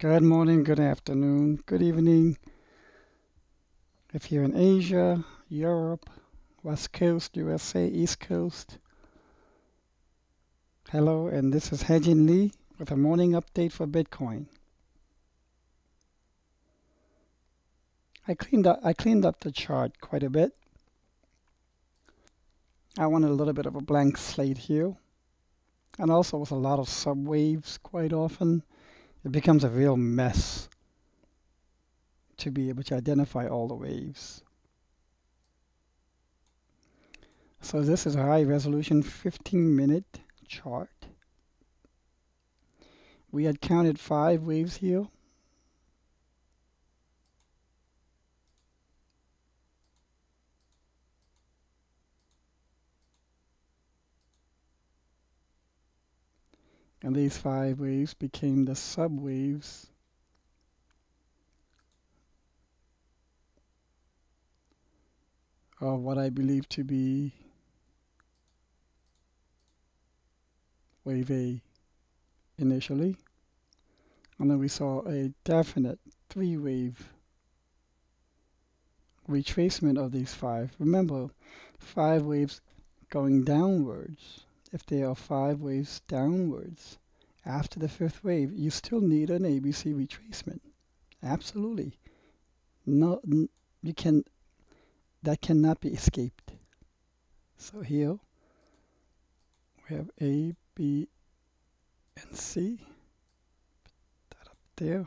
Good morning, good afternoon, good evening. If you're in Asia, Europe, West Coast, USA, East Coast, hello, and this is Hejin Lee with a morning update for Bitcoin. I cleaned up the chart quite a bit. I wanted a little bit of a blank slate here, and also with a lot of subwaves quite often, it becomes a real mess to be able to identify all the waves. So this is a high resolution 15-minute chart. We had counted 5 waves here. And these 5 waves became the subwaves of what I believe to be wave A initially. And then we saw a definite 3-wave retracement of these 5. Remember, 5 waves going downwards. If there are 5 waves downwards, after the 5th wave, you still need an ABC retracement. Absolutely. No, that cannot be escaped. So here we have A, B, and C. Put that up there.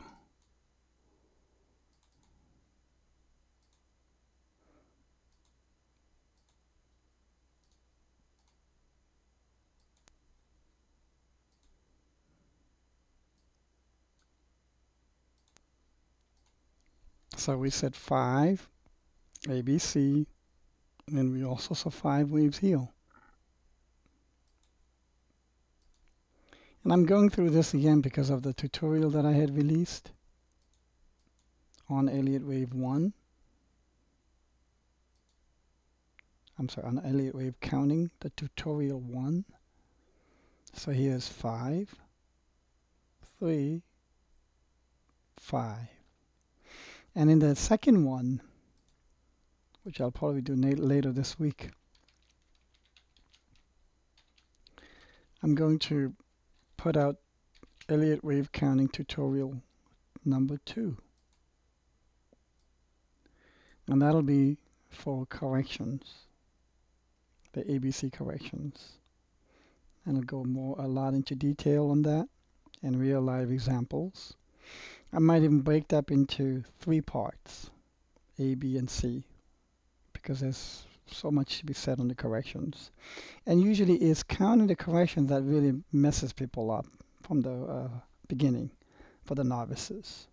So we said 5, ABC, and then we also saw 5 waves here. And I'm going through this again because of the tutorial that I had released on Elliott Wave 1. I'm sorry, on Elliott Wave counting, the tutorial 1. So here's 5, 3, 5. And in the second one, which I'll probably do later this week, I'm going to put out Elliott Wave counting tutorial number 2. And that'll be for corrections, the ABC corrections. And I'll go a lot into detail on that and real live examples. I might even break that up into 3 parts, A, B, and C, because there's so much to be said on the corrections. And usually it's counting the corrections that really messes people up from the beginning for the novices.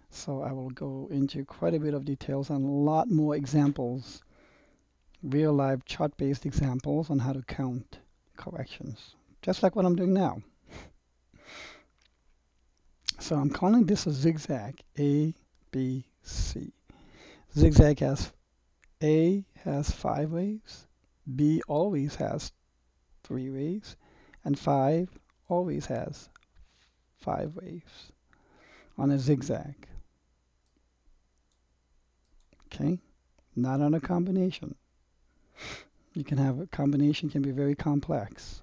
So I will go into quite a bit of details and a lot more examples, real live chart-based examples on how to count corrections, just like what I'm doing now. So I'm calling this a zigzag, A, B, C. Zigzag has A has 5 waves, B always has 3 waves, and 5 always has 5 waves on a zigzag. Okay, not on a combination. You can have a combination can be very complex.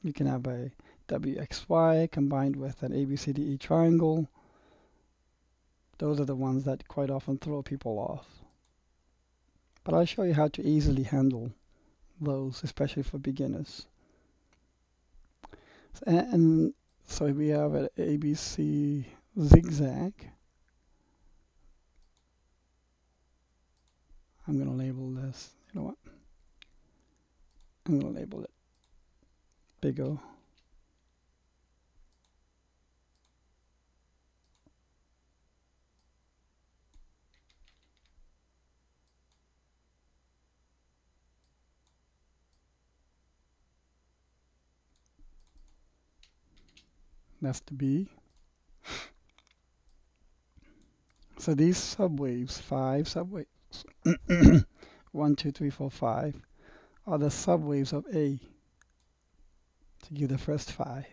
You can have a WXY combined with an ABCDE triangle. Those are the ones that quite often throw people off. But I'll show you how to easily handle those, especially for beginners. And so we have an ABC zigzag. I'm going to label this, you know what? I'm going to label it big O. That's the B. So these subwaves, 5 subwaves, 1, 2, 3, 4, 5, are the subwaves of A to give the first 5.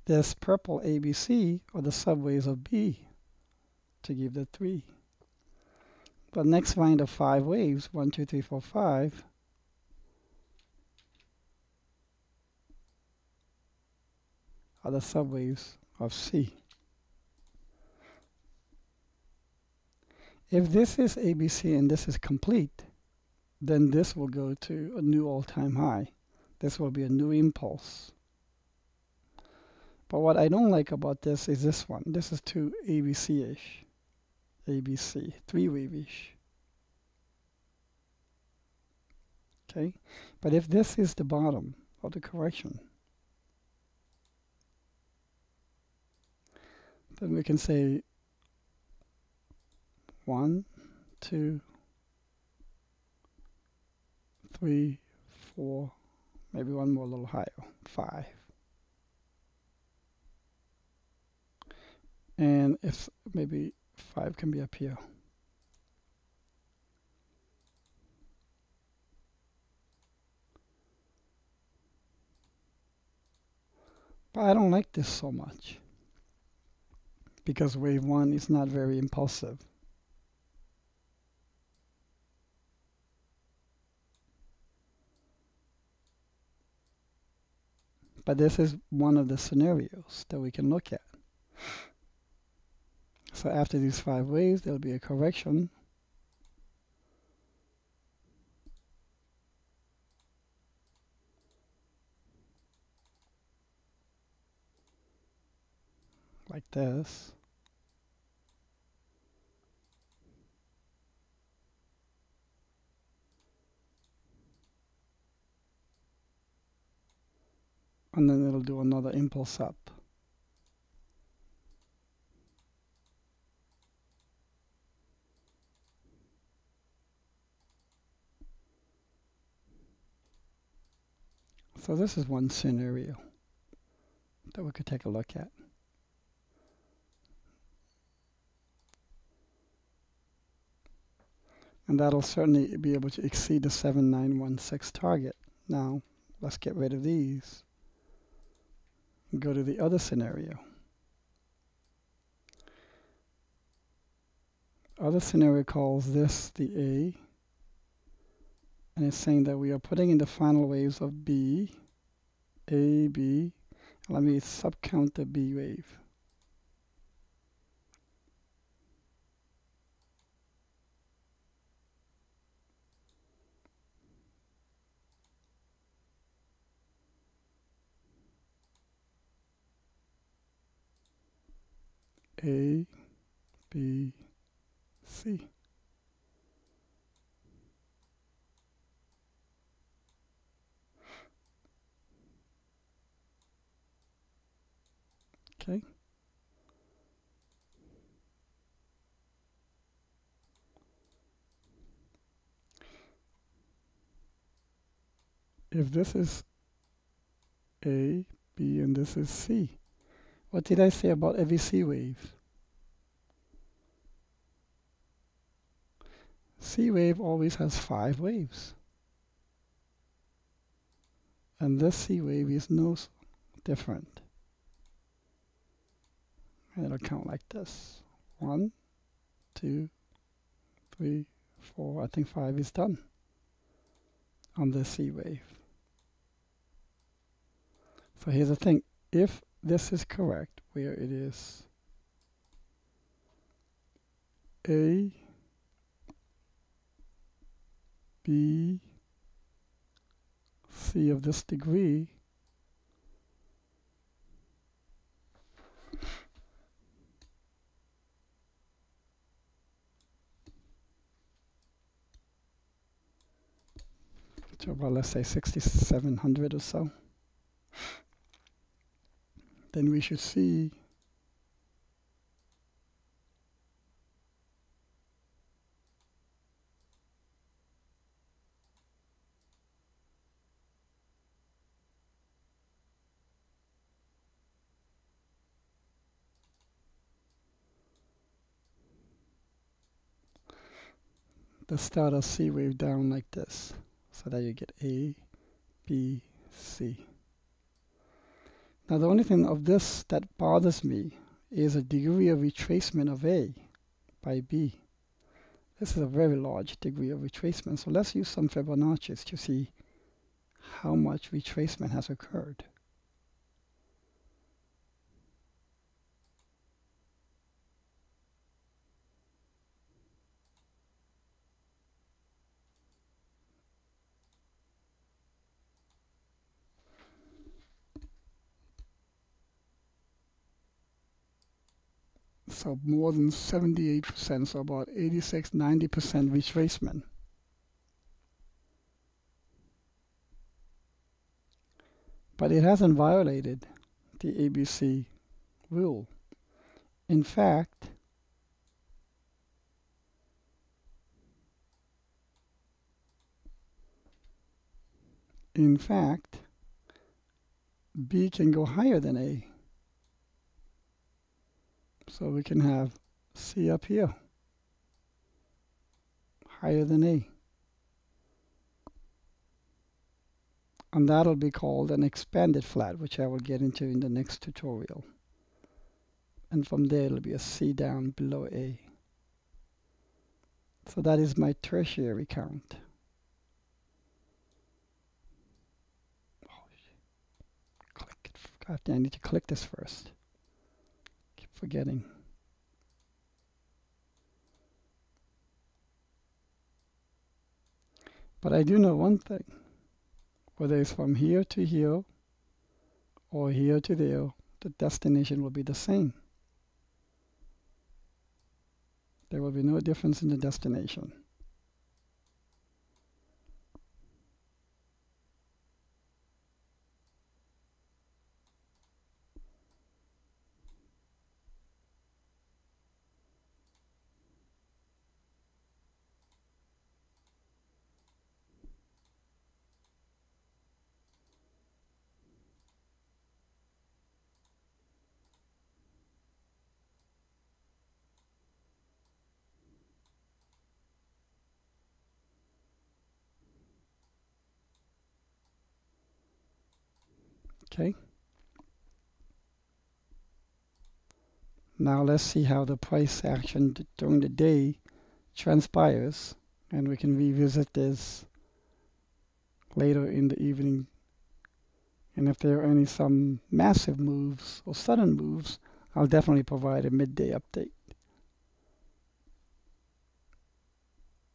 this purple ABC are the subwaves of B to give the 3. The next line of 5 waves, 1, 2, 3, 4, 5, are the subwaves of C. If this is ABC and this is complete, then this will go to a new all-time high. This will be a new impulse. But what I don't like about this is this one. This is too ABC-ish. ABC, 3-wave-ish. Okay? But if this is the bottom of the correction, then we can say 1, 2, 3, 4, maybe one more a little higher, 5. And if maybe 5 can be up here. But I don't like this so much because wave 1 is not very impulsive. But this is one of the scenarios that we can look at. So after these 5 waves, there'll be a correction. Like this. And then it'll do another impulse up. So this is one scenario that we could take a look at. And that'll certainly be able to exceed the 7916 target. Now, let's get rid of these and go to the other scenario. Other scenario calls this the A, and it's saying that we are putting in the final waves of B, A, B. Let me subcount the B wave. A, B, C. Okay. If this is A, B, and this is C, what did I say about every C wave? C wave always has 5 waves. And this C wave is no different. And it'll count like this. 1, 2, 3, 4. I think 5 is done on this C wave. So here's the thing. If this is correct, where it is A, B, C of this degree, to about, let's say, 6,700 or so, then we should see the start of C wave down like this, so that you get A, B, C. Now the only thing of this that bothers me is a degree of retracement of A by B. This is a very large degree of retracement. So let's use some Fibonacci's to see how much retracement has occurred. So more than 78%, so about 86, 90% retracement. But it hasn't violated the ABC rule. In fact, B can go higher than A. So we can have C up here, higher than A. And that'll be called an expanded flat, which I will get into in the next tutorial. And from there it'll be a C down below A. So that is my tertiary count. Click it. I need to click this first. Keep forgetting. But I do know one thing. Whether it's from here to here or here to there, the destination will be the same. There will be no difference in the destination. Okay. Now let's see how the price action during the day transpires, and we can revisit this later in the evening. And if there are some massive moves or sudden moves, I'll definitely provide a midday update.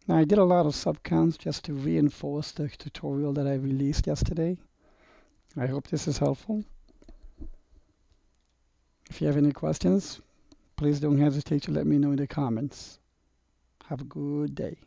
Now I did a lot of subcounts just to reinforce the tutorial that I released yesterday. I hope this is helpful. If you have any questions, please don't hesitate to let me know in the comments. Have a good day.